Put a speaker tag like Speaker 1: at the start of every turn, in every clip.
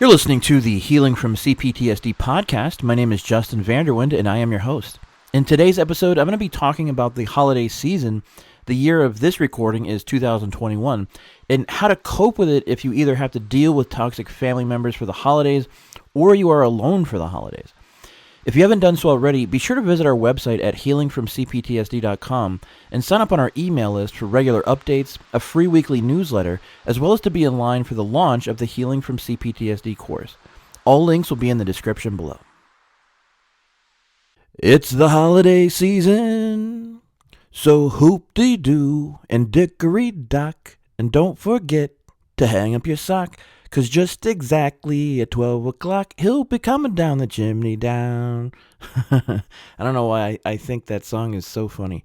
Speaker 1: You're listening to the Healing from CPTSD podcast. My name is Justin Vanderwind, and I am your host. In today's episode, I'm going to be talking about the holiday season. The year of this recording is 2021, and how to cope with it if you either have to deal with toxic family members for the holidays or you are alone for the holidays. If you haven't done so already, be sure to visit our website at healingfromcptsd.com and sign up on our email list for regular updates, a free weekly newsletter, as well as to be in line for the launch of the Healing from CPTSD course. All links will be in the description below. It's the holiday season, so hoop-de-doo and dickory-dock, and don't forget to hang up your sock. 'Cause just exactly at 12 o'clock, he'll be coming down the chimney down. I don't know why I think that song is so funny.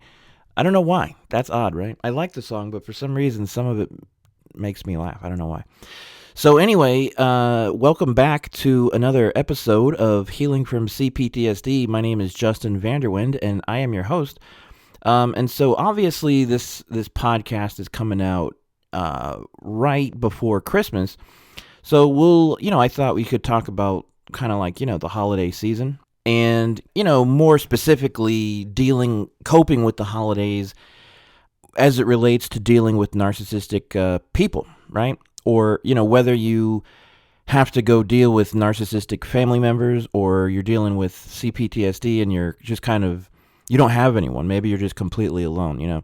Speaker 1: I don't know why. That's odd, right? I like the song, but for some reason, some of it makes me laugh. I don't know why. So anyway, welcome back to another episode of Healing from CPTSD. My name is Justin Vanderwind, and I am your host. And so obviously this podcast is coming out right before Christmas. So I thought we could talk about kind of like, the holiday season and, more specifically coping with the holidays as it relates to dealing with narcissistic people, right? Or, whether you have to go deal with narcissistic family members or you're dealing with CPTSD and you're just you don't have anyone. Maybe you're just completely alone.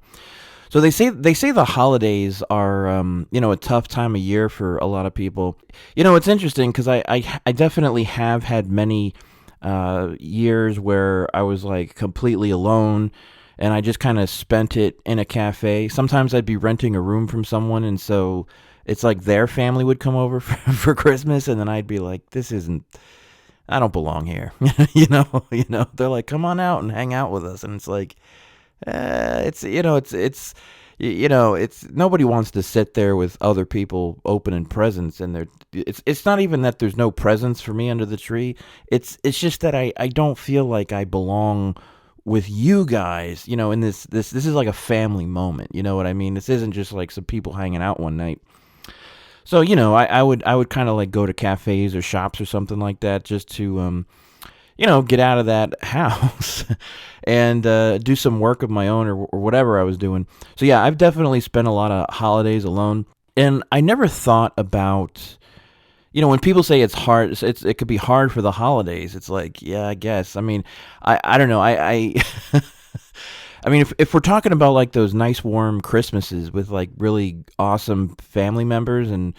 Speaker 1: So they say the holidays are, a tough time of year for a lot of people. It's interesting because I definitely have had many years where I was like completely alone and I just kind of spent it in a cafe. Sometimes I'd be renting a room from someone, and so it's like their family would come over for Christmas, and then I'd be like, I don't belong here. They're like, come on out and hang out with us. And it's like, it's nobody wants to sit there with other people opening presents, and it's not even that there's no presents for me under the tree. It's just that I don't feel like I belong with you guys, in this is like a family moment. You know what I mean? This isn't just like some people hanging out one night. So, I would kind of like go to cafes or shops or something like that just to get out of that house and do some work of my own or whatever I was doing. So yeah, I've definitely spent a lot of holidays alone, and I never thought about, when people say it's hard, it could be hard for the holidays. It's like, yeah, I guess. I mean, I don't know. I I mean, if we're talking about like those nice warm Christmases with like really awesome family members and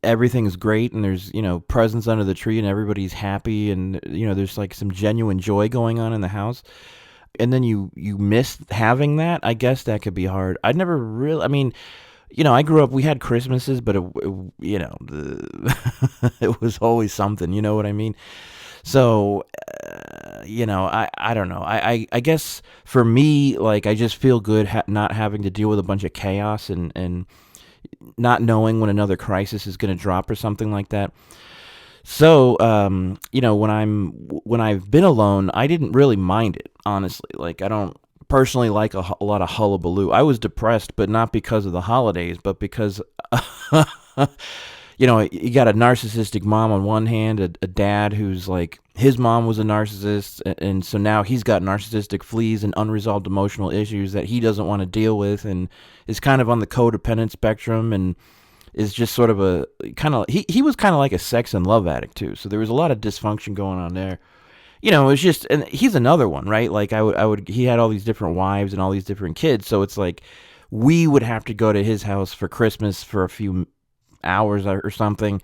Speaker 1: everything's great and there's, presents under the tree and everybody's happy and, there's like some genuine joy going on in the house. And then you miss having that. I guess that could be hard. I never really, I mean, I grew up, we had Christmases, but it was always something, you know what I mean? So, I don't know. I guess for me, like, I just feel good not having to deal with a bunch of chaos and not knowing when another crisis is going to drop or something like that. So, when I've been alone, I didn't really mind it, honestly. Like, I don't personally like a lot of hullabaloo. I was depressed, but not because of the holidays, but because, you got a narcissistic mom on one hand, a dad who's like, his mom was a narcissist, and so now he's got narcissistic fleas and unresolved emotional issues that he doesn't want to deal with, and is kind of on the codependent spectrum, and is just sort of he was kind of like a sex and love addict too. So there was a lot of dysfunction going on there. It was just, and he's another one, right? Like he had all these different wives and all these different kids. So it's like, we would have to go to his house for Christmas for a few hours or something.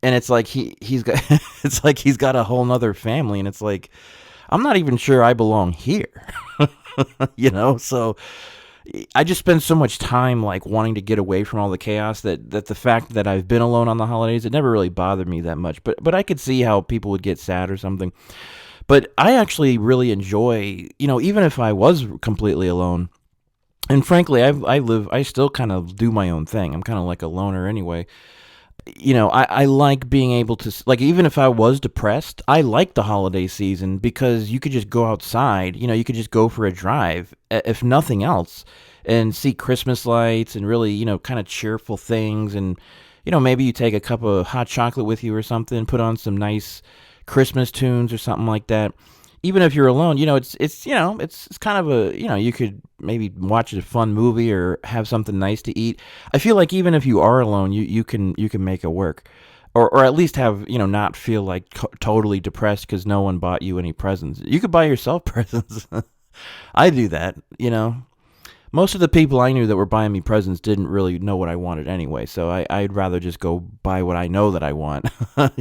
Speaker 1: And it's like he's got it's like he's got a whole nother family, and it's like, I'm not even sure I belong here. So I just spend so much time like wanting to get away from all the chaos that the fact that I've been alone on the holidays, it never really bothered me that much. But I could see how people would get sad or something. But I actually really enjoy, even if I was completely alone. And frankly, I still kind of do my own thing. I'm kind of like a loner anyway. I like being able to, like, even if I was depressed, I like the holiday season because you could just go outside, you could just go for a drive, if nothing else, and see Christmas lights and really, kind of cheerful things. And maybe you take a cup of hot chocolate with you or something, put on some nice Christmas tunes or something like that. Even if you're alone, it's kind of you could maybe watch a fun movie or have something nice to eat. I feel like even if you are alone, you can make it work. Or at least have, not feel like totally depressed because no one bought you any presents. You could buy yourself presents. I do that. Most of the people I knew that were buying me presents didn't really know what I wanted anyway, so I'd rather just go buy what I know that I want, but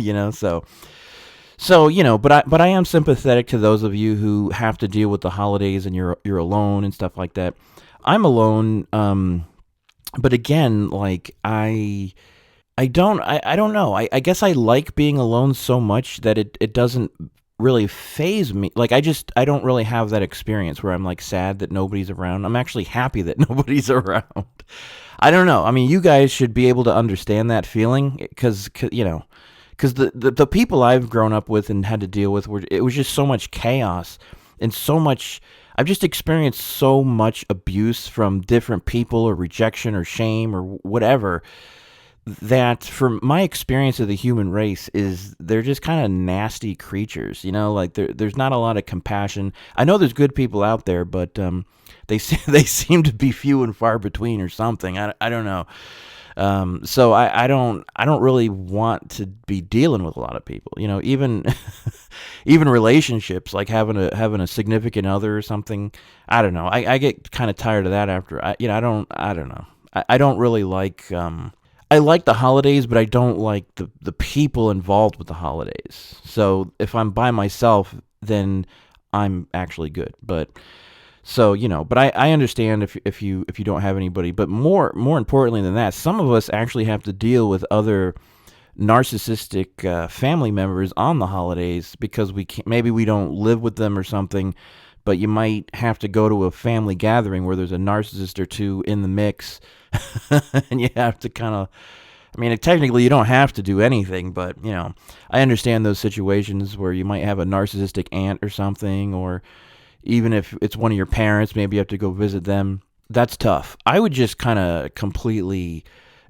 Speaker 1: I am sympathetic to those of you who have to deal with the holidays and you're alone and stuff like that. I'm alone, but again, like I don't know. I guess I like being alone so much that it doesn't really phase me. Like I don't really have that experience where I'm like sad that nobody's around. I'm actually happy that nobody's around. I don't know. I mean, you guys should be able to understand that feeling because the people I've grown up with and had to deal with it was just so much chaos and so much. I've just experienced so much abuse from different people or rejection or shame or whatever, that from my experience of the human race is they're just kind of nasty creatures, like there's not a lot of compassion. I know there's good people out there, but they seem to be few and far between or something. I don't know. So I don't really want to be dealing with a lot of people, even even relationships, like having a significant other or something. I don't know. I get kind of tired of that after I don't know. I don't really like I like the holidays, but I don't like the people involved with the holidays. So if I'm by myself, then I'm actually good. But but I understand if you don't have anybody. But more importantly than that, some of us actually have to deal with other narcissistic family members on the holidays because maybe we don't live with them or something. But you might have to go to a family gathering where there's a narcissist or two in the mix, and you have to kind of, I mean, technically you don't have to do anything, but, I understand those situations where you might have a narcissistic aunt or something, or even if it's one of your parents, maybe you have to go visit them. That's tough. I would just kind of completely,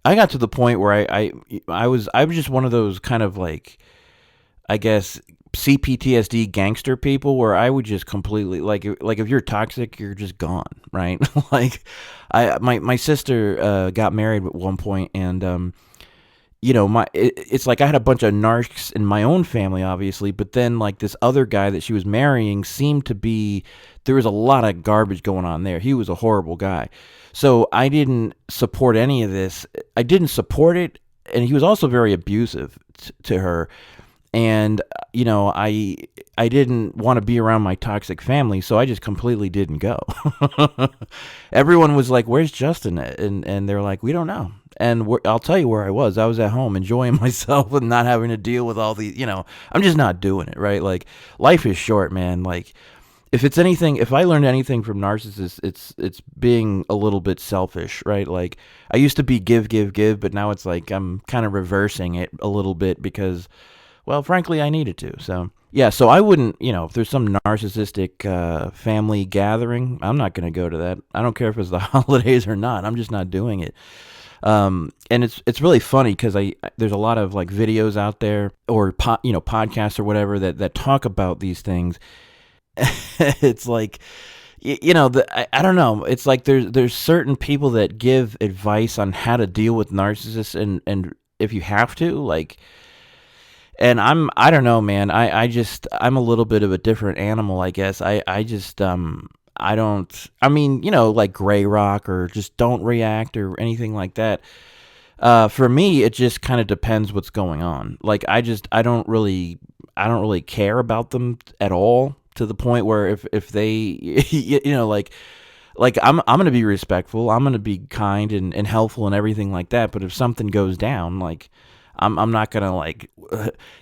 Speaker 1: I got to the point where I was just one of those kind of like, I guess, CPTSD gangster people where I would just completely like if you're toxic, you're just gone, right? Like my sister got married at one point, and it's like I had a bunch of narcs in my own family, obviously, but then like this other guy that she was marrying seemed to be, there was a lot of garbage going on there. He was a horrible guy. So I didn't support any of this. I didn't support it, and he was also very abusive to her. And I didn't want to be around my toxic family, so I just completely didn't go. Everyone was like, "Where's Justin?" And they're like, "We don't know." And I'll tell you where I was. I was at home enjoying myself and not having to deal with all the, I'm just not doing it, right? Like, life is short, man. Like, if I learned anything from narcissists, it's being a little bit selfish, right? Like, I used to be give, but now it's like I'm kind of reversing it a little bit because, well, frankly, I needed to. So, yeah, so I wouldn't, if there's some narcissistic family gathering, I'm not going to go to that. I don't care if it's the holidays or not. I'm just not doing it. And it's really funny because there's a lot of like videos out there or podcasts or whatever that talk about these things. It's like, I don't know. It's like there's certain people that give advice on how to deal with narcissists, and if you have to, like. And I don't know, man. I'm a little bit of a different animal, I guess. I don't, like gray rock or just don't react or anything like that. For me, it just kind of depends what's going on. Like, I don't really care about them at all, to the point where if they, like I'm going to be respectful. I'm going to be kind and helpful and everything like that. But if something goes down, like, I'm not going to like,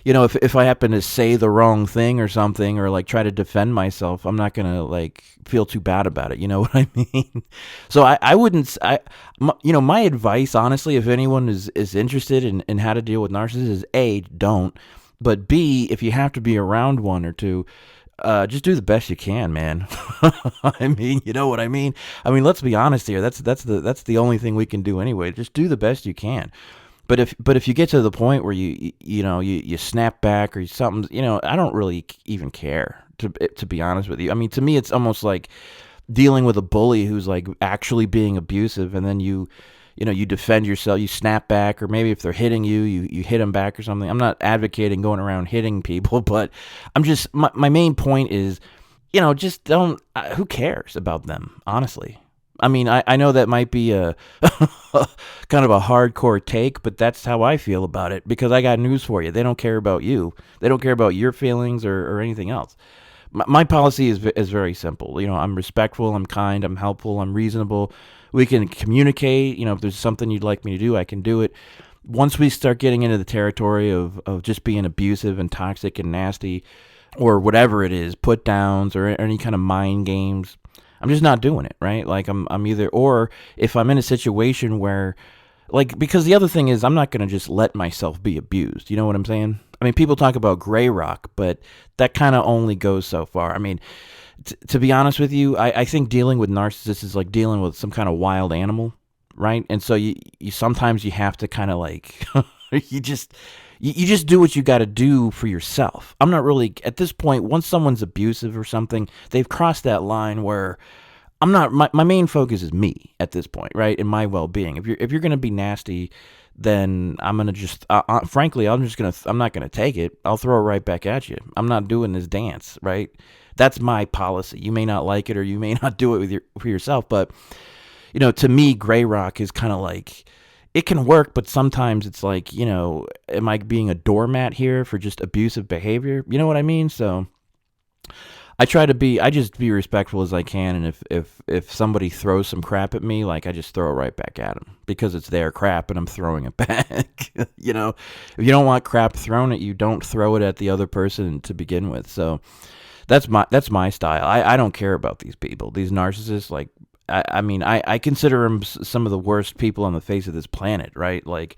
Speaker 1: if I happen to say the wrong thing or something, or like try to defend myself, I'm not going to like feel too bad about it. You know what I mean? So I wouldn't, my advice, honestly, if anyone is interested in how to deal with narcissists, is A, don't, but B, if you have to be around one or two, just do the best you can, man. I mean, you know what I mean? I mean, let's be honest here. That's the only thing we can do anyway. Just do the best you can. But if you get to the point where you snap back or something, I don't really even care, to be honest with you. I mean, to me, it's almost like dealing with a bully who's like actually being abusive, and then you defend yourself, you snap back, or maybe if they're hitting you, you hit them back or something. I'm not advocating going around hitting people, but I'm just, my main point is, just don't, who cares about them, honestly? I mean, I know that might be a kind of a hardcore take, but that's how I feel about it, because I got news for you. They don't care about you. They don't care about your feelings or anything else. My policy is very simple. I'm respectful, I'm kind, I'm helpful, I'm reasonable. We can communicate. If there's something you'd like me to do, I can do it. Once we start getting into the territory of just being abusive and toxic and nasty, or whatever it is, put downs or any kind of mind games, I'm just not doing it, right? Like I'm either, or if I'm in a situation where, like, because the other thing is, I'm not going to just let myself be abused. You know what I'm saying? I mean, people talk about gray rock, but that kind of only goes so far. I mean, to be honest with you, I think dealing with narcissists is like dealing with some kind of wild animal, right? And so you sometimes you have to kind of like, you just do what you got to do for yourself. I'm not really, at this point, once someone's abusive or something, they've crossed that line where I'm not, my main focus is me at this point, right? And my well-being. If you're going to be nasty, then I'm going to just, frankly, I'm not going to take it. I'll throw it right back at you. I'm not doing this dance, right? That's my policy. You may not like it, or you may not do it for yourself, but, to me, gray rock is kind of like, it can work, but sometimes it's like, am I being a doormat here for just abusive behavior? You know what I mean? So I just be respectful as I can, and if somebody throws some crap at me, like, I just throw it right back at them, because it's their crap and I'm throwing it back. If you don't want crap thrown at you, don't throw it at the other person to begin with. So that's my style. I don't care about these people, these narcissists. Like, I mean, I consider them some of the worst people on the face of this planet, right? Like,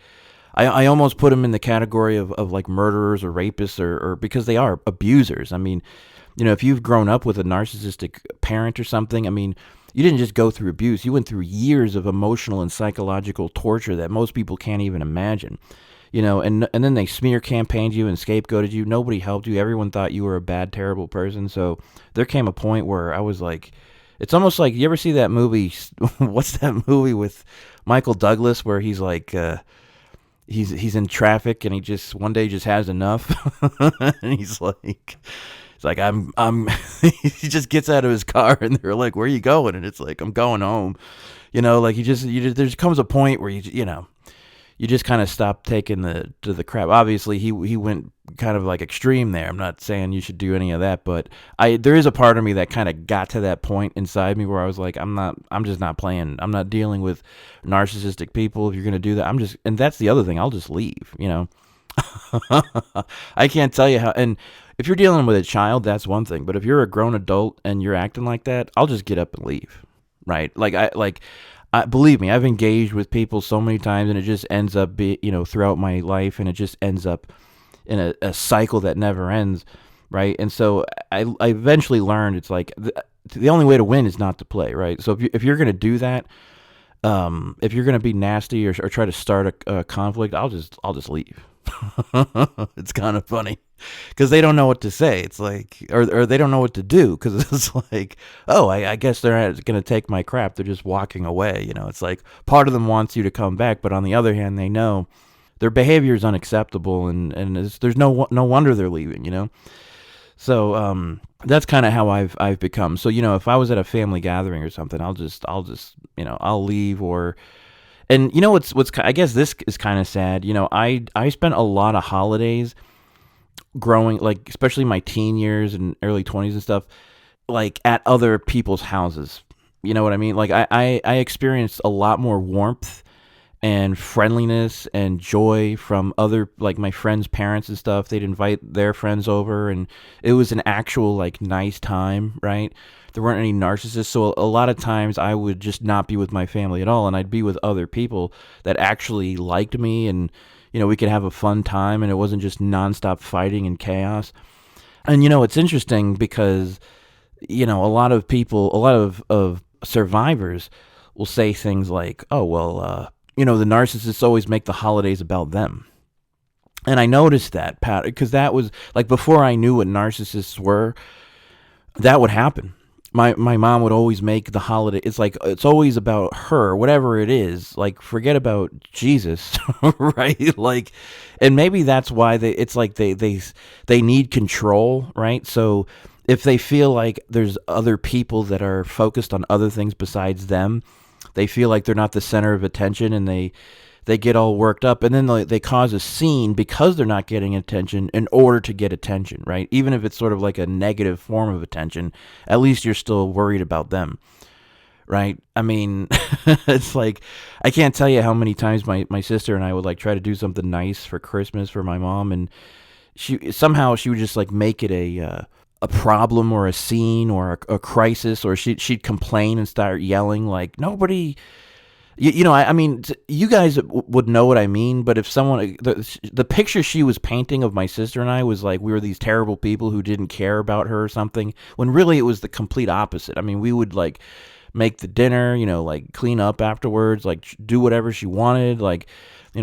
Speaker 1: I almost put them in the category of like murderers or rapists, or because they are abusers. I mean, if you've grown up with a narcissistic parent or something, I mean, you didn't just go through abuse. You went through years of emotional and psychological torture that most people can't even imagine. And then they smear campaigned you and scapegoated you. Nobody helped you. Everyone thought you were a bad, terrible person. So there came a point where I was like, it's almost like, you ever see that movie? What's that movie with Michael Douglas where he's like, he's in traffic and he just one day just has enough, and he's like, I'm he just gets out of his car and they're like, where are you going? And it's like, I'm going home. Like there comes a point where you just kind of stop taking the crap. Obviously, he went kind of like extreme there. I'm not saying you should do any of that, but there is a part of me that kind of got to that point inside me where I was like, I'm just not playing. I'm not dealing with narcissistic people. If you're going to do that, and that's the other thing, I'll just leave, I can't tell you how, and if you're dealing with a child, that's one thing, but if you're a grown adult and you're acting like that, I'll just get up and leave, right? Believe me, I've engaged with people so many times, and it just ends up throughout my life, and it just ends up in a cycle that never ends, right? And so I eventually learned it's like the only way to win is not to play, right? So if you're going to do that, if you're going to be nasty or try to start a conflict, I'll just leave. It's kind of funny because they don't know what to say. It's like, or they don't know what to do, because it's like, oh, I guess they're going to take my crap. They're just walking away. It's like part of them wants you to come back, but on the other hand, they know their behavior is unacceptable, and there's no wonder they're leaving. So that's kind of how I've become. So if I was at a family gathering or something, I'll just I'll leave. And what's I guess this is kind of sad. I spent a lot of holidays growing, like especially my teen years and early 20s and stuff, like at other people's houses. You know what I mean? Like I experienced a lot more warmth and friendliness and joy from other, like my friends' parents and stuff. They'd invite their friends over, and it was an actual like nice time, right? There weren't any narcissists, so a lot of times I would just not be with my family at all, and I'd be with other people that actually liked me, and we could have a fun time, and it wasn't just nonstop fighting and chaos. And it's interesting because a lot of people, a lot of survivors will say things like, oh well, the narcissists always make the holidays about them. And I noticed that, Pat, because that was like before I knew what narcissists were, that would happen. My mom would always make the holiday. It's like it's always about her, whatever it is. Like forget about Jesus, right? Like, and maybe that's why it's like they need control, right? So if they feel like there's other people that are focused on other things besides them, they feel like they're not the center of attention, and they get all worked up, and then they cause a scene because they're not getting attention in order to get attention, right? Even if it's sort of like a negative form of attention, at least you're still worried about them, right? I mean, it's like, I can't tell you how many times my sister and I would like try to do something nice for Christmas for my mom, and she would just like make it a problem or a scene or a crisis, or she'd complain and start yelling like nobody. I mean, you guys would know what I mean, but if someone, the picture she was painting of my sister and I was like we were these terrible people who didn't care about her or something, when really it was the complete opposite. I mean, we would like make the dinner, like clean up afterwards, like do whatever she wanted, like,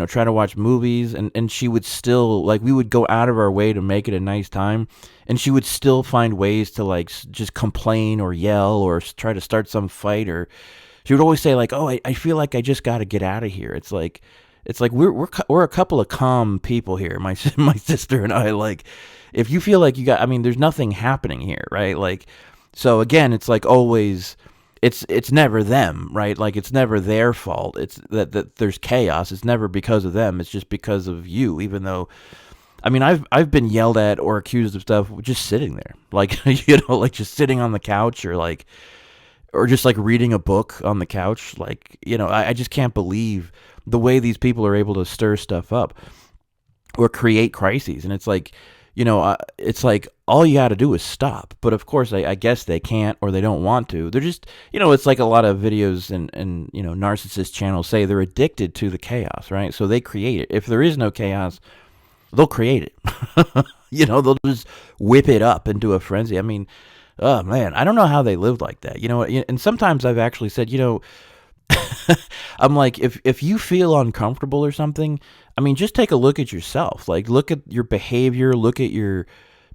Speaker 1: try to watch movies, and she would still, like, we would go out of our way to make it a nice time, and she would still find ways to like just complain or yell or try to start some fight, or she would always say like, "Oh, I feel like I just got to get out of here." It's like we're a couple of calm people here. My my sister and I, like, if you feel like I mean, there's nothing happening here, right? Like, so again, it's like always, it's never them, right? Like it's never their fault. It's that there's chaos. It's never because of them. It's just because of you. Even though, I mean, I've been yelled at or accused of stuff just sitting there, like like just sitting on the couch, or just like reading a book on the couch. Like, I just can't believe the way these people are able to stir stuff up or create crises. And it's like, it's like all you got to do is stop. But of course, I guess they can't, or they don't want to. They're just, it's like a lot of videos and narcissist channels say they're addicted to the chaos, right? So they create it. If there is no chaos, they'll create it. They'll just whip it up into a frenzy. I mean, oh man, I don't know how they lived like that. And sometimes I've actually said, I'm like, if you feel uncomfortable or something, I mean, just take a look at yourself. Like, look at your behavior,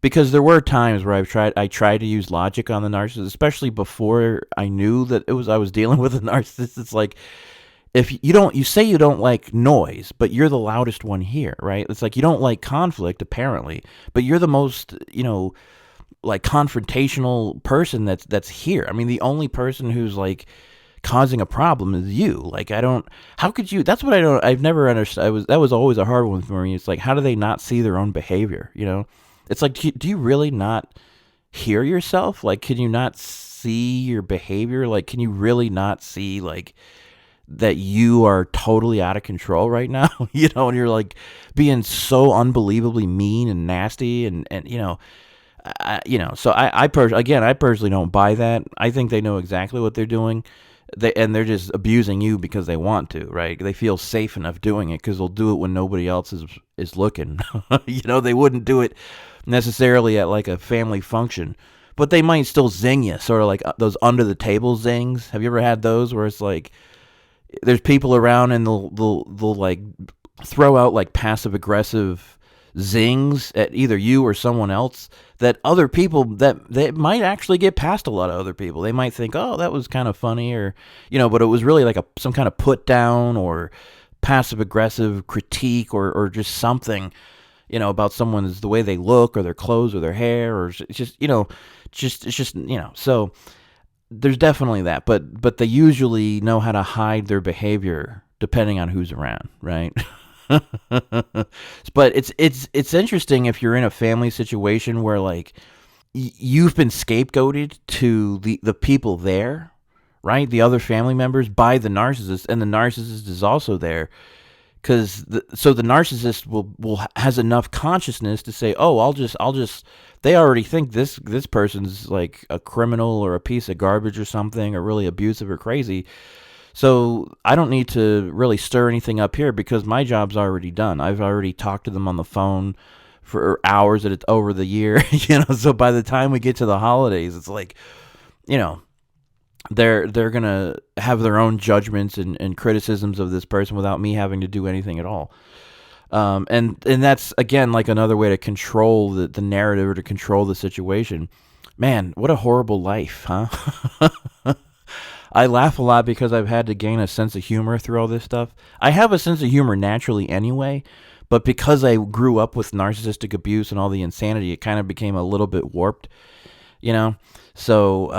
Speaker 1: because there were times where I tried to use logic on the narcissist, especially before I knew that I was dealing with a narcissist. It's like, if you say you don't like noise, but you're the loudest one here, right? It's like you don't like conflict apparently, but you're the most, like confrontational person that's here. I mean, the only person who's like causing a problem is you. Like, how could you, that's what I've never understood. That was always a hard one for me. It's like, how do they not see their own behavior? It's like, do you really not hear yourself? Like, can you not see your behavior? Like, can you really not see like that you are totally out of control right now? And you're like being so unbelievably mean and nasty, and so I personally don't buy that. I think they know exactly what they're doing. They're just abusing you because they want to, right? They feel safe enough doing it because they'll do it when nobody else is looking. They wouldn't do it necessarily at like a family function, but they might still zing you, sort of like those under the table zings. Have you ever had those where it's like there's people around and they'll like throw out like passive aggressive zings at either you or someone else that other people, that they might actually get past a lot of other people. They might think, oh, that was kind of funny, or but it was really like some kind of put down or passive aggressive critique or just something about someone's, the way they look or their clothes or their hair, or it's just so there's definitely that, but they usually know how to hide their behavior depending on who's around, right? But it's interesting if you're in a family situation where like you've been scapegoated to the people there, right? The other family members by the narcissist, and the narcissist is also there. Because so the narcissist will has enough consciousness to say, oh, I'll just. They already think this person's like a criminal or a piece of garbage or something, or really abusive or crazy. So I don't need to really stir anything up here because my job's already done. I've already talked to them on the phone for hours over the year. So by the time we get to the holidays, it's like, they're gonna have their own judgments and criticisms of this person without me having to do anything at all. And that's again like another way to control the narrative or to control the situation. Man, what a horrible life, huh? I laugh a lot because I've had to gain a sense of humor through all this stuff. I have a sense of humor naturally anyway, but because I grew up with narcissistic abuse and all the insanity, it kind of became a little bit warped, you know? So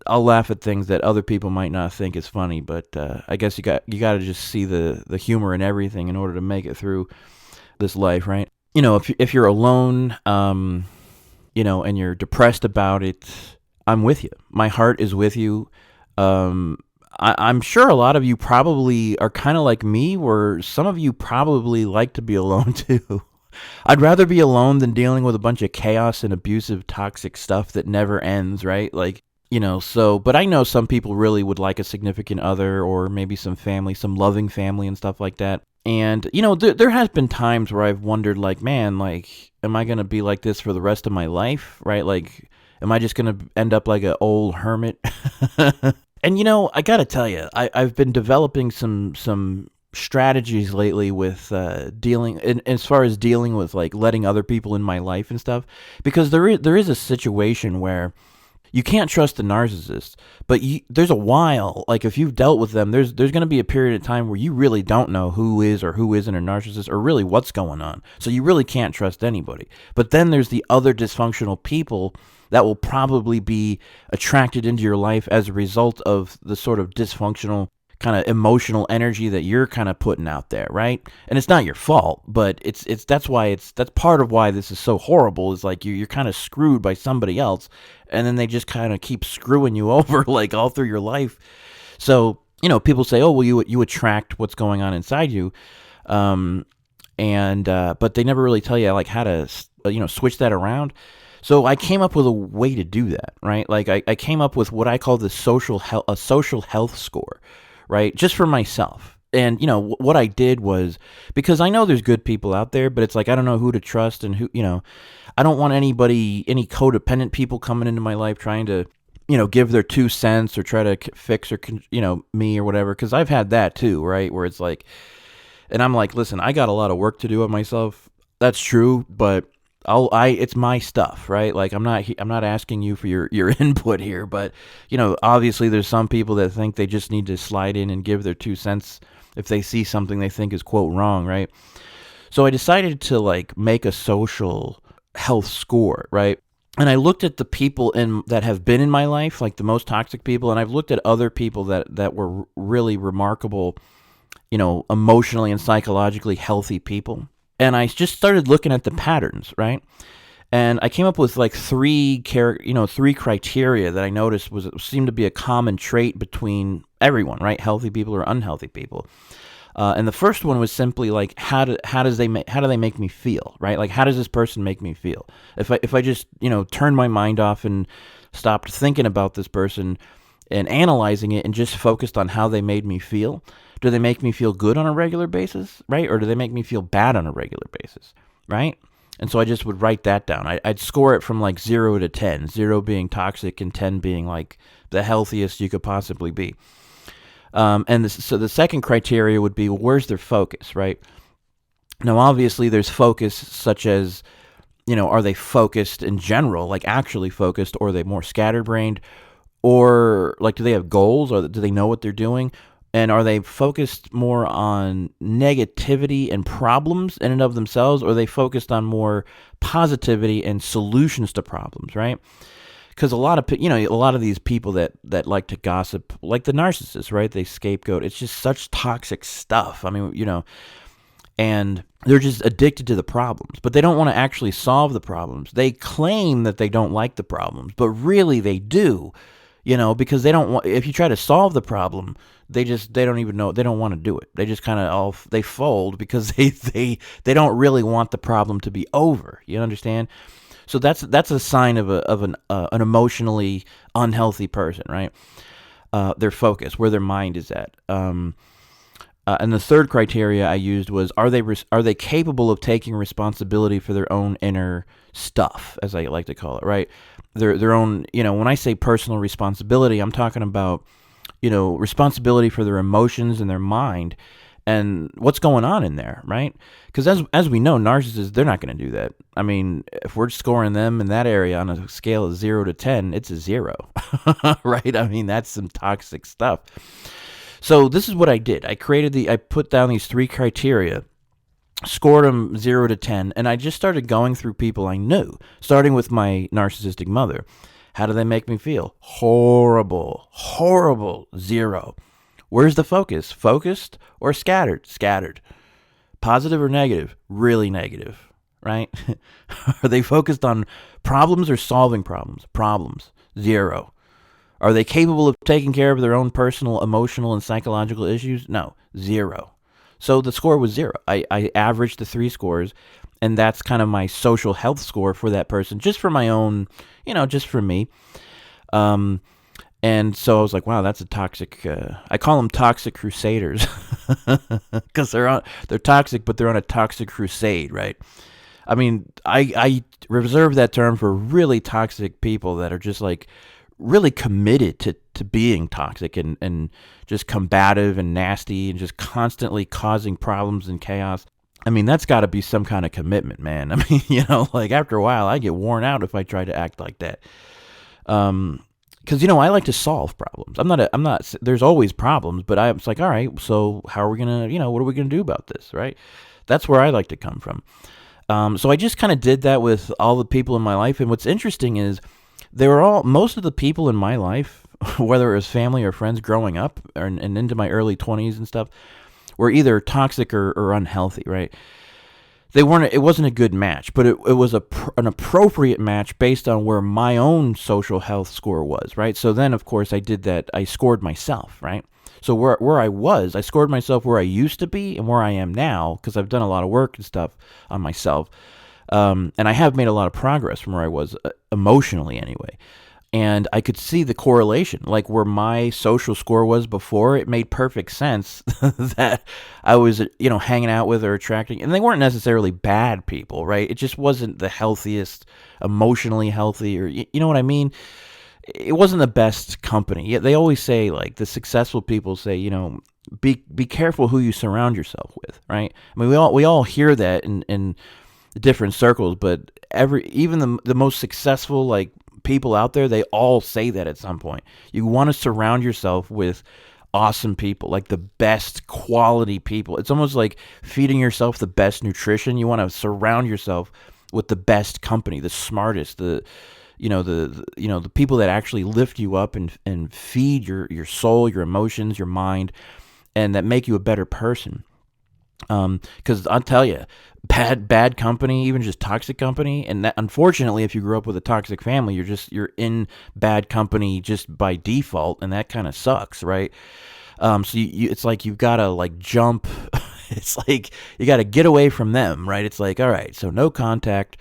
Speaker 1: I'll laugh at things that other people might not think is funny, but I guess you got to just see the humor in everything in order to make it through this life, right? If you're alone, and you're depressed about it, I'm with you. My heart is with you. I'm sure a lot of you probably are kind of like me, where some of you probably like to be alone too. I'd rather be alone than dealing with a bunch of chaos and abusive, toxic stuff that never ends, right? But I know some people really would like a significant other or maybe some family, some loving family and stuff like that. And, there has been times where I've wondered, man, am I going to be like this for the rest of my life, right? Am I just going to end up like an old hermit? And, I got to tell you, I've been developing some strategies lately with as far as dealing with letting other people in my life and stuff, because there is a situation where you can't trust the narcissist, but there's a while, if you've dealt with them, there's going to be a period of time where you really don't know who is or who isn't a narcissist or really what's going on. So you really can't trust anybody. But then there's the other dysfunctional people that will probably be attracted into your life as a result of the sort of dysfunctional kind of emotional energy that you're kind of putting out there, right? And it's not your fault, but that's part of why this is so horrible, is you're kind of screwed by somebody else, and then they just kind of keep screwing you over all through your life. So, people say, oh, well, you attract what's going on inside you. But they never really tell you how to, switch that around. So I came up with a way to do that, right? I came up with what I call a social health score, right? Just for myself. And, what I did was, because I know there's good people out there, but it's I don't know who to trust and who, I don't want any codependent people coming into my life trying to, give their 2 cents or try to fix or, me or whatever. Cause I've had that too, right? Where it's and I'm listen, I got a lot of work to do with myself. That's true. But it's my stuff, right? I'm not asking you for your input here, but obviously there's some people that think they just need to slide in and give their 2 cents if they see something they think is quote wrong, right? So I decided to make a social health score, right? And I looked at the people that have been in my life, the most toxic people, and I've looked at other people that were really remarkable, emotionally and psychologically healthy people. And I just started looking at the patterns, right? And I came up with three criteria that I noticed seemed to be a common trait between everyone, right? Healthy people or unhealthy people. And the first one was simply how do they make me feel, right? How does this person make me feel? If I just turned my mind off and stopped thinking about this person and analyzing it and just focused on how they made me feel. Do they make me feel good on a regular basis, right? Or do they make me feel bad on a regular basis, right? And so I just would write that down. I'd score it from 0 to 10, 0 being toxic and 10 being the healthiest you could possibly be. So the second criteria would be, well, where's their focus, right? Now, obviously, there's focus such as, are they focused in general, actually focused, or are they more scatterbrained? Or do they have goals, or do they know what they're doing? And are they focused more on negativity and problems in and of themselves, or are they focused on more positivity and solutions to problems, right? Because a lot of these people that like to gossip, like the narcissists, right? They scapegoat. It's just such toxic stuff. I mean, and they're just addicted to the problems, but they don't want to actually solve the problems. They claim that they don't like the problems, but really they do. Because they don't want, if you try to solve the problem, they don't even know, they don't want to do it. They just kind of they fold because they don't really want the problem to be over. You understand? So that's a sign of an emotionally unhealthy person, right? Their focus, where their mind is at. And the third criteria I used was, are they capable of taking responsibility for their own inner stuff, as I like to call it, right? their own, when I say personal responsibility, I'm talking about, responsibility for their emotions and their mind and what's going on in there, right? Because as we know, narcissists, they're not going to do that. I mean, if we're scoring them in that area on a scale of 0 to 10, it's a 0, right? I mean, that's some toxic stuff. So this is what I did. I put down these 3 criteria, scored them 0 to 10, and I just started going through people I knew, starting with my narcissistic mother. How do they make me feel? Horrible, 0. Where's the focus? Focused or scattered? Scattered. Positive or negative? Really negative, right? Are they focused on problems or solving problems? Problems. 0. Are they capable of taking care of their own personal, emotional, and psychological issues? No. 0. So the score was 0. I averaged the 3 scores, and that's kind of my social health score for that person, just for my own, just for me. And so I was like, wow, that's a toxic, I call them toxic crusaders, because they're toxic, but they're on a toxic crusade, right? I mean, I reserve that term for really toxic people that are just like really committed to being toxic and just combative and nasty and just constantly causing problems and chaos. I mean, that's got to be some kind of commitment, man. I mean, like after a while, I get worn out if I try to act like that. Because, I like to solve problems. I'm not, there's always problems, but it's like, all right, so how are we going to, what are we going to do about this, right? That's where I like to come from. So I just kind of did that with all the people in my life. And what's interesting is most of the people in my life, whether it was family or friends growing up and into my early 20s and stuff, were either toxic or unhealthy, right? It wasn't a good match, but it was an appropriate match based on where my own social health score was, right? So then, of course, I did that. I scored myself, right? So where I scored myself where I used to be and where I am now, because I've done a lot of work and stuff on myself. And I have made a lot of progress from where I was emotionally anyway. And I could see the correlation, like where my social score was before. It made perfect sense that I was, hanging out with or attracting, and they weren't necessarily bad people, right? It just wasn't the healthiest, emotionally healthy, or you know what I mean? It wasn't the best company. Yet they always say, like the successful people say, be careful who you surround yourself with, right? I mean, we all hear that in different circles, but even the most successful, like, people out there, they all say that at some point. You want to surround yourself with awesome people, like the best quality people. It's almost like feeding yourself the best nutrition. You want to surround yourself with the best company, the smartest, the people that actually lift you up and feed your soul, your emotions, your mind, and that make you a better person. Because I'll tell you, bad company, even just toxic company, and that, unfortunately, if you grew up with a toxic family, you're in bad company just by default, and that kind of sucks, right? So it's like you've got to like jump. It's like you got to get away from them, right? It's like, all right, so no contact.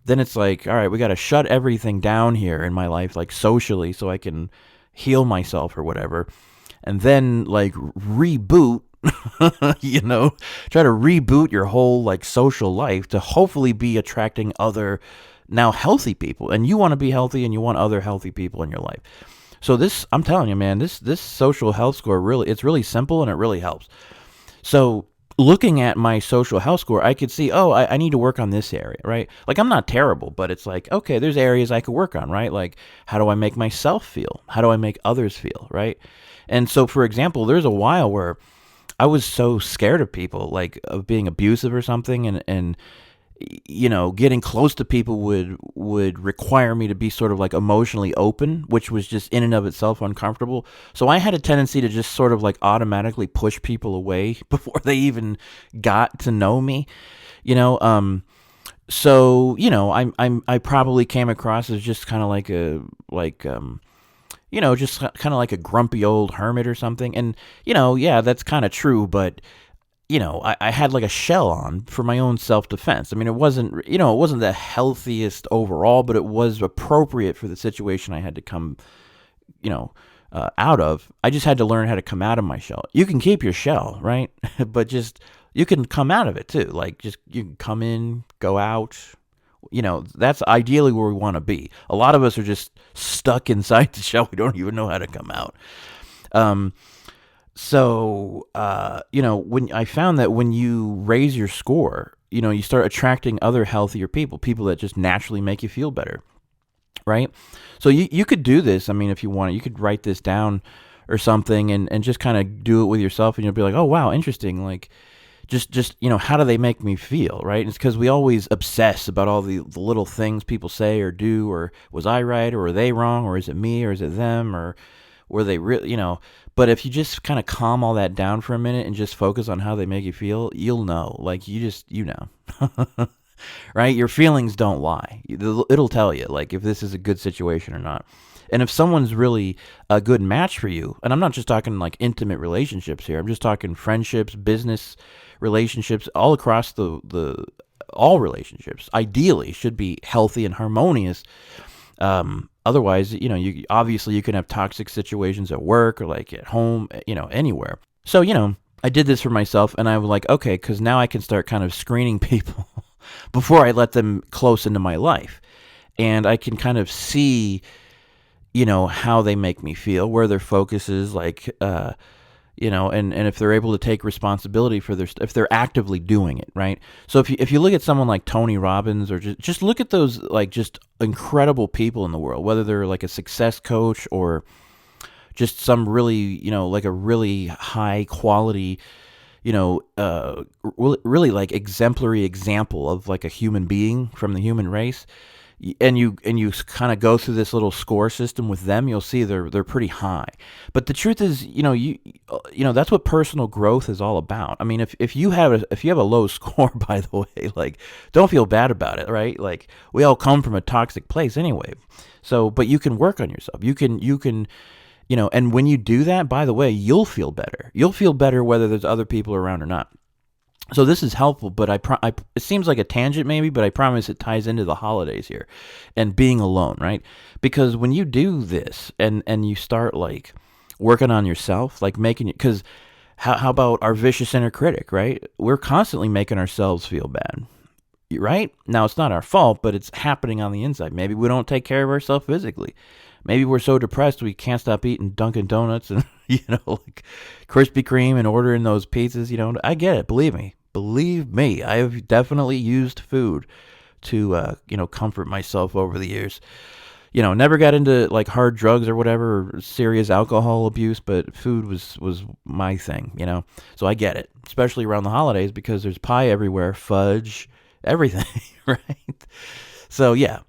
Speaker 1: Then it's like, all right, we got to shut everything down here in my life, like socially, so I can heal myself or whatever, and then like reboot. Try to reboot your whole like social life to hopefully be attracting other now healthy people. And you want to be healthy and you want other healthy people in your life. So I'm telling you, man, this social health score it's really simple and it really helps. So looking at my social health score, I could see, I need to work on this area, right? Like I'm not terrible, but it's like, okay, there's areas I could work on, right? Like how do I make myself feel? How do I make others feel, right? And so, for example, there's a while where I was so scared of people, like of being abusive or something, and getting close to people would require me to be sort of like emotionally open, which was just in and of itself uncomfortable. So I had a tendency to just sort of like automatically push people away before they even got to know me, So I probably came across as just kind of just kind of like a grumpy old hermit or something. And, yeah, that's kind of true, but, I had like a shell on for my own self-defense. I mean, it wasn't the healthiest overall, but it was appropriate for the situation I had to come, out of. I just had to learn how to come out of my shell. You can keep your shell, right? But you can come out of it too. Like you can come in, go out, That's ideally where we want to be. A lot of us are just stuck inside the shell. We don't even know how to come out. Um, when I found that when you raise your score, you start attracting other healthier people that just naturally make you feel better, right? So you could do this. I mean, if you want, you could write this down or something and just kind of do it with yourself, and you'll be like, oh, wow, interesting. Like, just how do they make me feel, right? It's because we always obsess about all the little things people say or do, or was I right, or were they wrong, or is it me, or is it them, or were they really, but if you just kind of calm all that down for a minute and just focus on how they make you feel, you'll know. Like, you know. Right? Your feelings don't lie. It'll tell you, like, if this is a good situation or not. And if someone's really a good match for you, and I'm not just talking like intimate relationships here, I'm just talking friendships, business relationships, all across all relationships ideally should be healthy and harmonious. Otherwise, you obviously you can have toxic situations at work or like at home, anywhere. So, I did this for myself, and I was like, okay, because now I can start kind of screening people before I let them close into my life. And I can kind of see, how they make me feel, where their focus is, like, and if they're able to take responsibility for if they're actively doing it, right? So if you look at someone like Tony Robbins, or just look at those, like, just incredible people in the world, whether they're like a success coach or just some really, like a really high quality, really like exemplary example of like a human being from the human race, and you kind of go through this little score system with them, you'll see they're pretty high. But the truth is, that's what personal growth is all about. I mean, if you have a low score, by the way, like, don't feel bad about it, right? Like, we all come from a toxic place anyway. So, but you can work on yourself. You can. And when you do that, by the way, you'll feel better. You'll feel better whether there's other people around or not. So this is helpful, but it seems like a tangent maybe, but I promise it ties into the holidays here and being alone, right? Because when you do this and you start like working on yourself, like making it, because how about our vicious inner critic, right? We're constantly making ourselves feel bad, right? Now, it's not our fault, but it's happening on the inside. Maybe we don't take care of ourselves physically. Maybe we're so depressed we can't stop eating Dunkin' Donuts and, like Krispy Kreme and ordering those pizzas. I get it. Believe me, I have definitely used food to, comfort myself over the years. Never got into like hard drugs or whatever, or serious alcohol abuse, but food was my thing, So I get it, especially around the holidays because there's pie everywhere, fudge, everything, right? So yeah.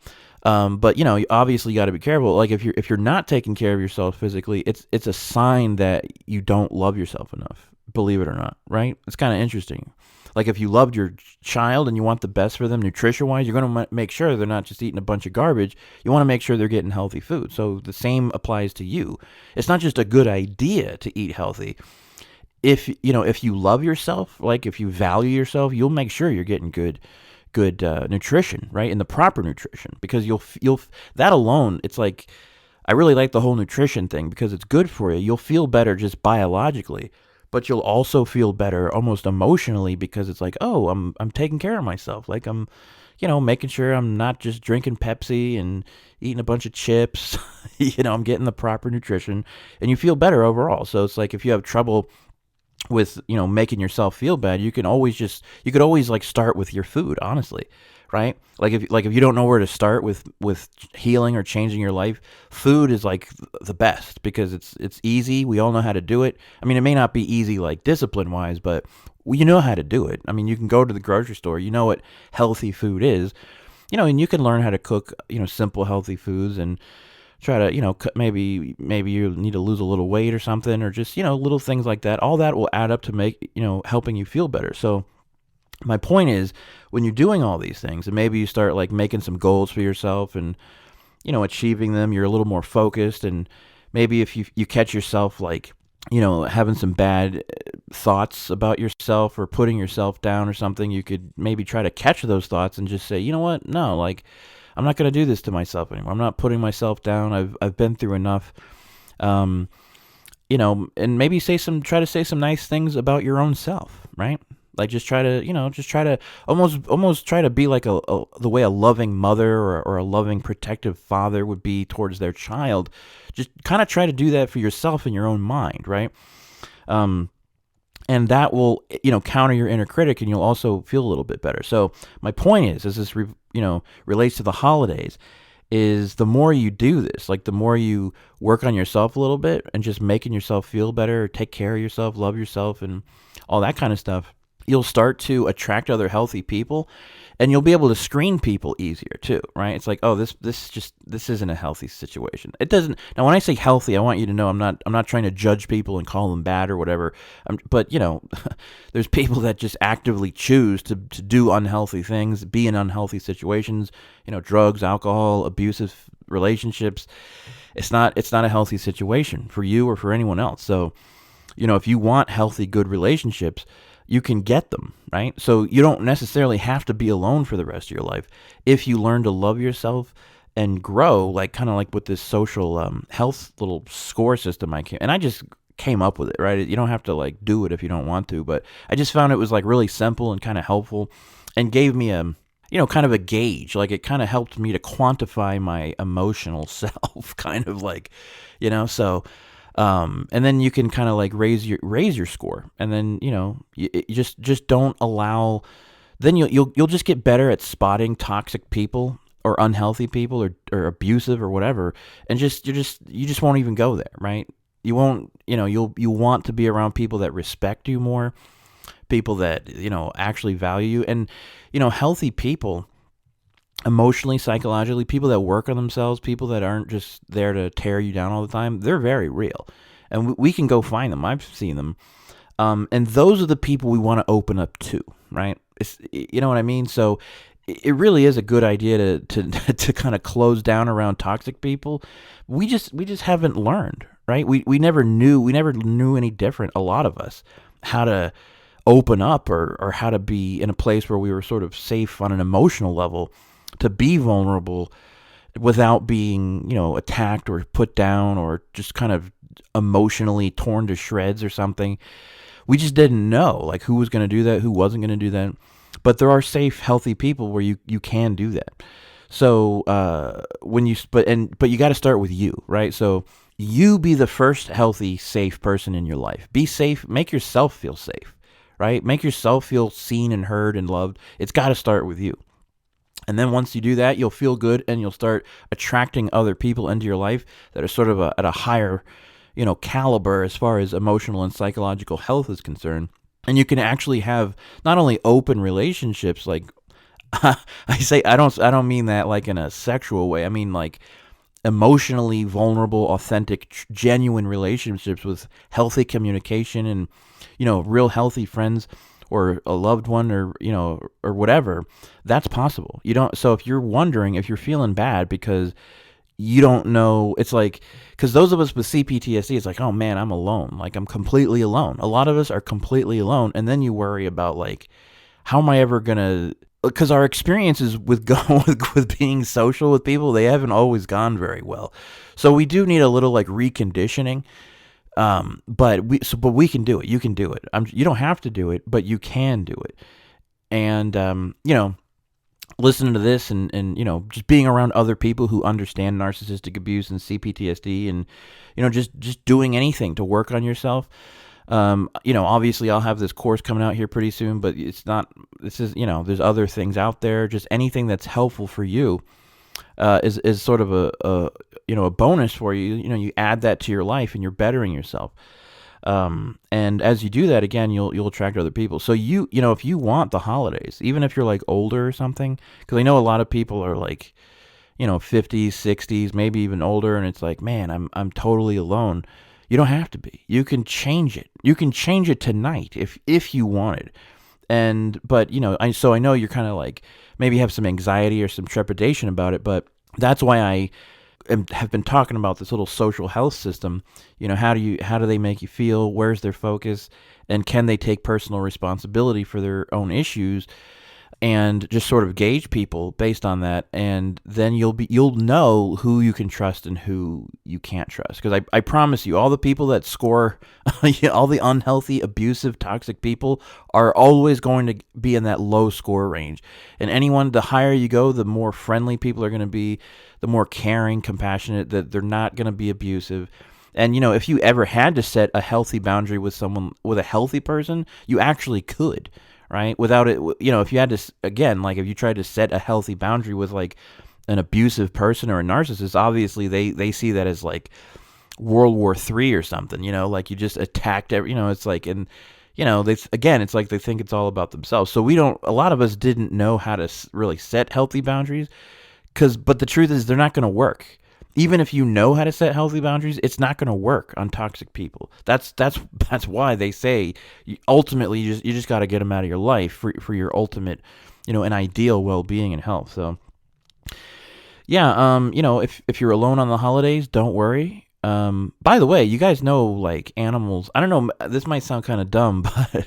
Speaker 1: But obviously you got to be careful. Like if you're not taking care of yourself physically, it's a sign that you don't love yourself enough. Believe it or not, right? It's kind of interesting. Like if you loved your child and you want the best for them nutrition wise, you're going to make sure they're not just eating a bunch of garbage. You want to make sure they're getting healthy food. So the same applies to you. It's not just a good idea to eat healthy. If you love yourself, like if you value yourself, you'll make sure you're getting good nutrition, right? And the proper nutrition, because you'll that alone, it's like, I really like the whole nutrition thing because it's good for you. You'll feel better just biologically, but you'll also feel better almost emotionally because it's like, oh, I'm taking care of myself. Like I'm, making sure I'm not just drinking Pepsi and eating a bunch of chips. I'm getting the proper nutrition, and you feel better overall. So it's like if you have trouble with making yourself feel bad, you could always like start with your food, honestly, right? Like if you don't know where to start with healing or changing your life, food is like the best because it's easy. We all know how to do it. I mean, it may not be easy like discipline wise, but you know how to do it. I mean, you can go to the grocery store, you know what healthy food is, and you can learn how to cook simple healthy foods and try to, maybe you need to lose a little weight or something, or just, little things like that. All that will add up to make, helping you feel better. So my point is, when you're doing all these things and maybe you start like making some goals for yourself and, achieving them, you're a little more focused. And maybe if you catch yourself like, having some bad thoughts about yourself or putting yourself down or something, you could maybe try to catch those thoughts and just say, you know what? No, like, I'm not going to do this to myself anymore. I'm not putting myself down. I've been through enough. And maybe try to say some nice things about your own self, right? Like just try to, just try to almost try to be like the way a loving mother or a loving protective father would be towards their child. Just kind of try to do that for yourself in your own mind, right? And that will, counter your inner critic, and you'll also feel a little bit better. So my point is, as this, relates to the holidays, is the more you do this, like the more you work on yourself a little bit and just making yourself feel better, take care of yourself, love yourself, and all that kind of stuff, you'll start to attract other healthy people, and you'll be able to screen people easier too, right? It's like, oh, this isn't a healthy situation. It doesn't. Now, when I say healthy, I want you to know I'm not trying to judge people and call them bad or whatever. But there's people that just actively choose to do unhealthy things, be in unhealthy situations, drugs, alcohol, abusive relationships. It's not a healthy situation for you or for anyone else. So, if you want healthy, good relationships, you can get them, right? So you don't necessarily have to be alone for the rest of your life if you learn to love yourself and grow, like kind of like with this social health little score system I just came up with it, right? You don't have to like do it if you don't want to, but I just found it was like really simple and kind of helpful, and gave me a kind of a gauge. Like it kind of helped me to quantify my emotional self, kind of like, so. And then you can kind of like raise your score, and then you just don't allow. Then you'll just get better at spotting toxic people or unhealthy people or abusive or whatever, and you just won't even go there, right? You won't, you want to be around people that respect you more, people that actually value you, and healthy people. Emotionally, psychologically, people that work on themselves, people that aren't just there to tear you down all the time, they're very real. And we can go find them. I've seen them. And those are the people we want to open up to, right? You know what I mean? So it really is a good idea to kind of close down around toxic people. We just haven't learned, right? We never knew any different, a lot of us, how to open up or how to be in a place where we were sort of safe on an emotional level, to be vulnerable without being, attacked or put down or just kind of emotionally torn to shreds or something. We just didn't know like who was going to do that, who wasn't going to do that. But there are safe, healthy people where you can do that. So but you got to start with you, right? So you be the first healthy, safe person in your life. Be safe. Make yourself feel safe, right? Make yourself feel seen and heard and loved. It's got to start with you. And then once you do that, you'll feel good, and you'll start attracting other people into your life that are sort of at a higher, caliber as far as emotional and psychological health is concerned. And you can actually have not only open relationships, like I don't mean that like in a sexual way. I mean like emotionally vulnerable, authentic, genuine relationships with healthy communication and, real healthy friends, or a loved one, or or whatever. That's possible. So if you're wondering, if you're feeling bad because you don't know, it's like, because those of us with CPTSD, it's like, oh man, I'm alone. Like I'm completely alone. A lot of us are completely alone. And then you worry about like, how am I ever going to, because our experiences with with being social with people, they haven't always gone very well. So we do need a little like reconditioning. But we can do it. You can do it. You don't have to do it, but you can do it. And, listening to this and, just being around other people who understand narcissistic abuse and CPTSD and, just doing anything to work on yourself. Obviously I'll have this course coming out here pretty soon, but there's other things out there. Just anything that's helpful for you, is sort of a bonus for you. You add that to your life and you're bettering yourself. And as you do that, again, you'll attract other people. So if you want the holidays, even if you're like older or something, because I know a lot of people are like, 50s, 60s, maybe even older, and it's like, man, I'm totally alone. You don't have to be. You can change it. You can change it tonight if you wanted. But I know you're kind of like, maybe have some anxiety or some trepidation about it, but that's why I have been talking about this little social health system. How do they make you feel? Where's their focus? And can they take personal responsibility for their own issues? and just sort of gauge people based on that, and then you'll know who you can trust and who you can't trust. Because I promise you, all the people that score, all the unhealthy, abusive, toxic people are always going to be in that low score range. And anyone, the higher you go, the more friendly people are going to be, the more caring, compassionate, that they're not going to be abusive. And if you ever had to set a healthy boundary with someone, with a healthy person, you actually could. Right? Without it, if you had to, again, like if you tried to set a healthy boundary with like an abusive person or a narcissist, obviously they see that as like World War III or something, like you just attacked it's like, and it's like they think it's all about themselves. So a lot of us didn't know how to really set healthy boundaries but the truth is they're not going to work. Even if you know how to set healthy boundaries, it's not going to work on toxic people. That's why they say ultimately you just got to get them out of your life for your ultimate, and ideal well-being and health. So yeah, if you're alone on the holidays, don't worry. By the way, you guys know like animals. I don't know. This might sound kind of dumb, but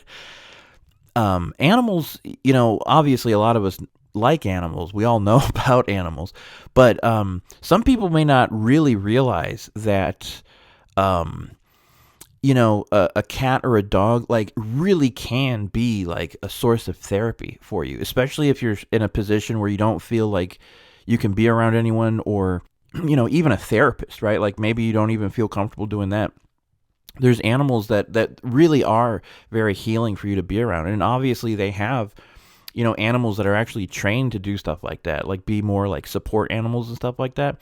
Speaker 1: animals. Obviously a lot of us like animals. We all know about animals, but some people may not really realize that a cat or a dog like really can be like a source of therapy for you, especially if you're in a position where you don't feel like you can be around anyone, or even a therapist, right? Like maybe you don't even feel comfortable doing that. There's animals that really are very healing for you to be around, and obviously they have animals that are actually trained to do stuff like that, like be more like support animals and stuff like that.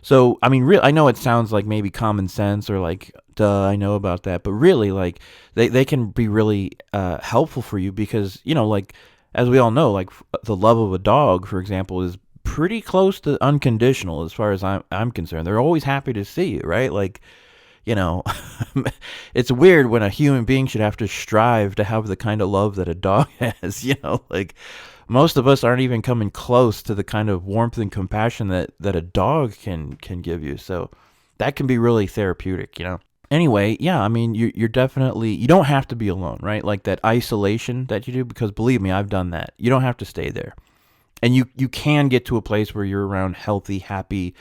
Speaker 1: So, I mean, I know it sounds like maybe common sense or like, duh, I know about that, but really like they can be really helpful for you because, like, as we all know, like the love of a dog, for example, is pretty close to unconditional as far as I'm concerned. They're always happy to see you, right? Like, it's weird when a human being should have to strive to have the kind of love that a dog has, like most of us aren't even coming close to the kind of warmth and compassion that a dog can give you. So that can be really therapeutic, Anyway, yeah, I mean, you're definitely, you don't have to be alone, right? Like that isolation that you do, because believe me, I've done that. You don't have to stay there. And you can get to a place where you're around healthy, happy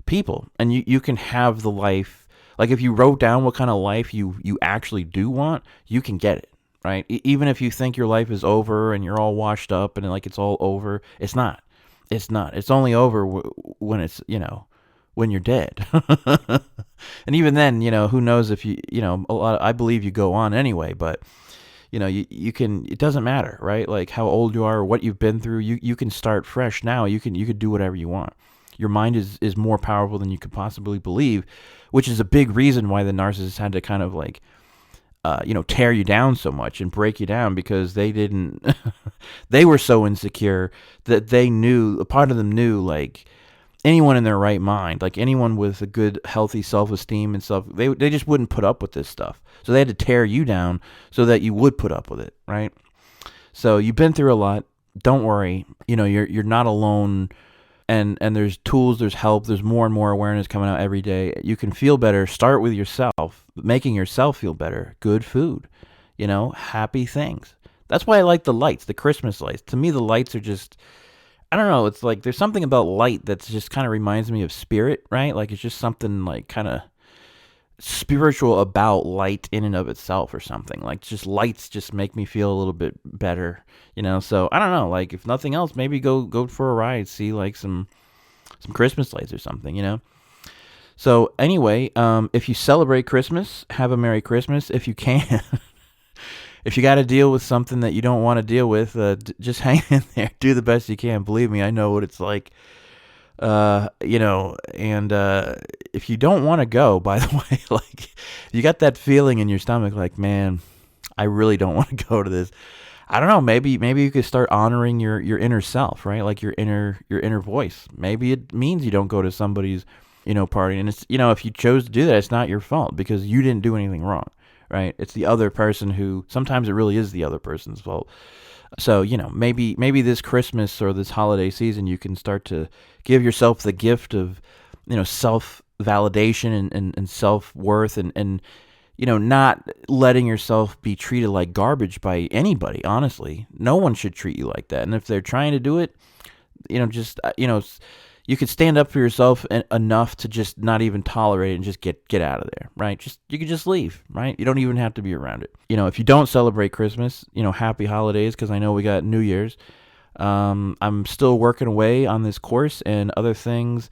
Speaker 1: people, and you can have the life. Like if you wrote down what kind of life you actually do want, you can get it, right? Even if you think your life is over and you're all washed up and like it's all over, it's not. It's not. It's only over when it's, when you're dead. And even then, who knows if I believe you go on anyway, but you can, it doesn't matter, right? Like how old you are or what you've been through, you can start fresh now. You could do whatever you want. Your mind is more powerful than you could possibly believe, which is a big reason why the narcissist had to kind of like, tear you down so much and break you down, because they didn't, they were so insecure that a part of them knew, like anyone in their right mind, like anyone with a good, healthy self-esteem and stuff, they just wouldn't put up with this stuff. So they had to tear you down so that you would put up with it, right? So you've been through a lot. Don't worry. You're not alone. And there's tools, there's help, there's more and more awareness coming out every day. You can feel better. Start with yourself, making yourself feel better. Good food, happy things. That's why I like the lights, the Christmas lights. To me, the lights are just, I don't know, it's like there's something about light that's just kind of reminds me of spirit, right? Like it's just something like kind of spiritual about light in and of itself or something. Like just lights just make me feel a little bit better, so I don't know, like if nothing else, maybe go for a ride, see like some Christmas lights or something, So anyway, if you celebrate Christmas, have a Merry Christmas if you can. If you got to deal with something that you don't want to deal with, just hang in there, do the best you can. Believe me, I know what it's like. And if you don't want to go, by the way, like you got that feeling in your stomach, like, man, I really don't want to go to this. I don't know. Maybe you could start honoring your inner self, right? Like your inner voice. Maybe it means you don't go to somebody's, party. And it's, if you chose to do that, it's not your fault because you didn't do anything wrong, right? It's the other person who, sometimes it really is the other person's fault. So, maybe this Christmas or this holiday season, you can start to give yourself the gift of, self-validation and self-worth and, not letting yourself be treated like garbage by anybody, honestly. No one should treat you like that. And if they're trying to do it, just, you could stand up for yourself enough to just not even tolerate it and just get out of there, right? You could just leave, right? You don't even have to be around it. If you don't celebrate Christmas, happy holidays, because I know we got New Year's. I'm still working away on this course and other things.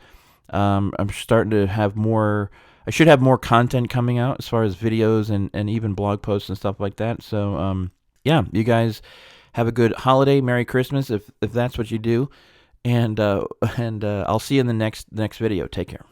Speaker 1: I'm starting to have more. I should have more content coming out as far as videos and even blog posts and stuff like that. So, yeah, you guys have a good holiday, Merry Christmas if that's what you do, and I'll see you in the next video. Take care.